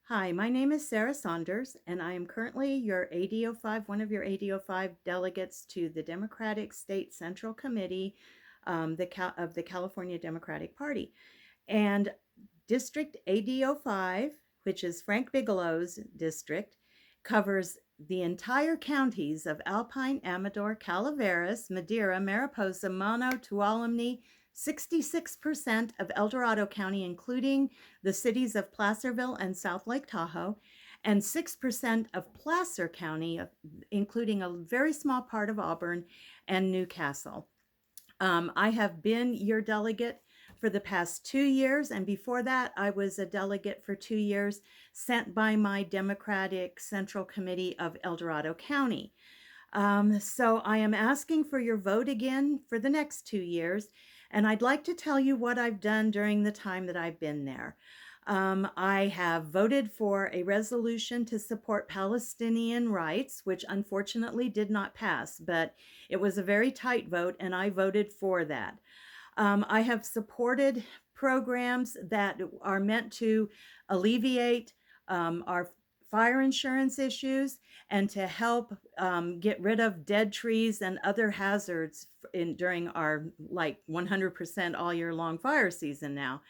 Hi, my name is Sarah Saunders, and I am currently your ADO5, one of your ADO5 delegates to the Democratic State Central Committee of the California Democratic Party. And District ADO5, which is Frank Bigelow's district, covers the entire counties of Alpine, Amador, Calaveras, Madera, Mariposa, Mono, Tuolumne, 66% of El Dorado County, including the cities of Placerville and South Lake Tahoe, and 6% of Placer County, including a very small part of Auburn and Newcastle. I have been your delegate for the past 2 years, and before that, I was a delegate for 2 years sent by my Democratic Central Committee of El Dorado County. So I am asking for your vote again for the next 2 years, and I'd like to tell you what I've done during the time that I've been there. I have voted for a resolution to support Palestinian rights, which unfortunately did not pass, but it was a very tight vote, and I voted for that. I have supported programs that are meant to alleviate our fire insurance issues and to help get rid of dead trees and other hazards during our 100% all year long fire season now.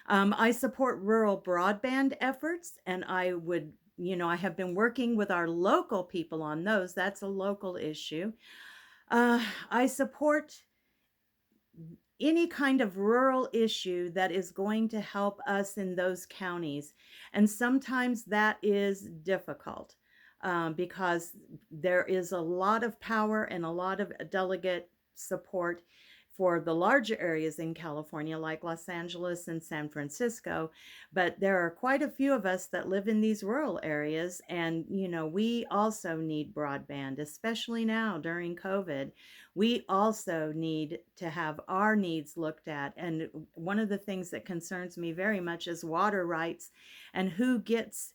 I support rural broadband efforts, and I have been working with our local people on those. That's a local issue. I support any kind of rural issue that is going to help us in those counties. And sometimes that is difficult because there is a lot of power and a lot of delegate support for the larger areas in California, like Los Angeles and San Francisco. But there are quite a few of us that live in these rural areas. And, we also need broadband, especially now during COVID. We also need to have our needs looked at. And one of the things that concerns me very much is water rights and who gets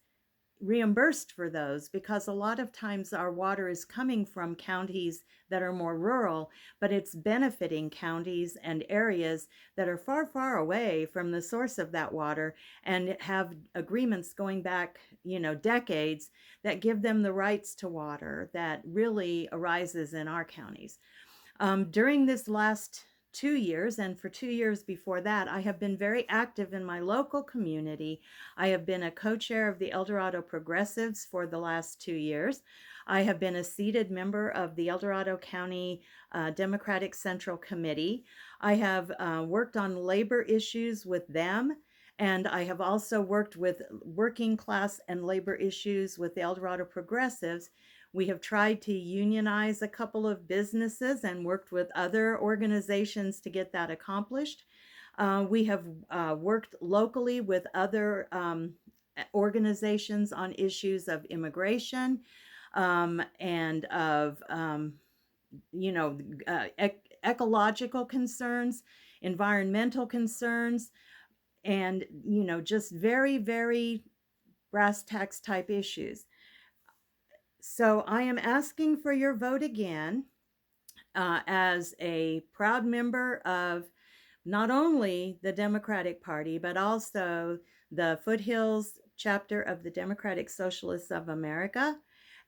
reimbursed for those, because a lot of times our water is coming from counties that are more rural, but it's benefiting counties and areas that are far, far away from the source of that water and have agreements going back, decades that give them the rights to water that really arises in our counties. During this last 2 years, and for 2 years before that, I have been very active in my local community. I have been a co-chair of the El Dorado Progressives for the last 2 years. I have been a seated member of the El Dorado County Democratic Central Committee. I have worked on labor issues with them, and I have also worked with working class and labor issues with the El Dorado Progressives. We have tried to unionize a couple of businesses and worked with other organizations to get that accomplished. We have worked locally with other organizations on issues of immigration and of, ecological concerns, environmental concerns, and, just very, very brass tacks type issues. So I am asking for your vote again as a proud member of not only the Democratic Party, but also the Foothills chapter of the Democratic Socialists of America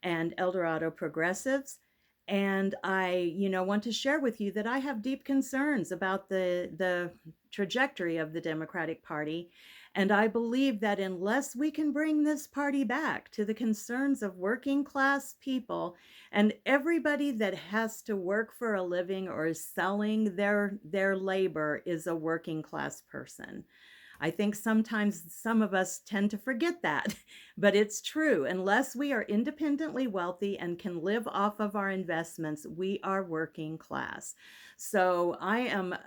and El Dorado Progressives. And I, want to share with you that I have deep concerns about the trajectory of the Democratic Party. And I believe that unless we can bring this party back to the concerns of working class people and everybody that has to work for a living or is selling their labor is a working class person. I think sometimes some of us tend to forget that, but it's true. Unless we are independently wealthy and can live off of our investments, we are working class. So I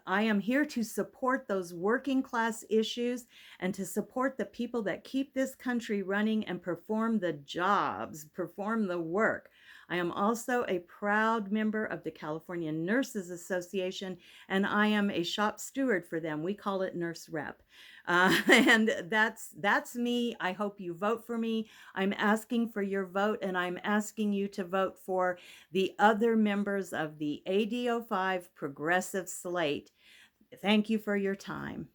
am here to support those working class issues and to support the people that keep this country running and perform the jobs, perform the work. I am also a proud member of the California Nurses Association, and I am a shop steward for them. We call it Nurse Rep. And that's me. I hope you vote for me. I'm asking for your vote, and I'm asking you to vote for the other members of the ADO5 Progressive Slate. Thank you for your time.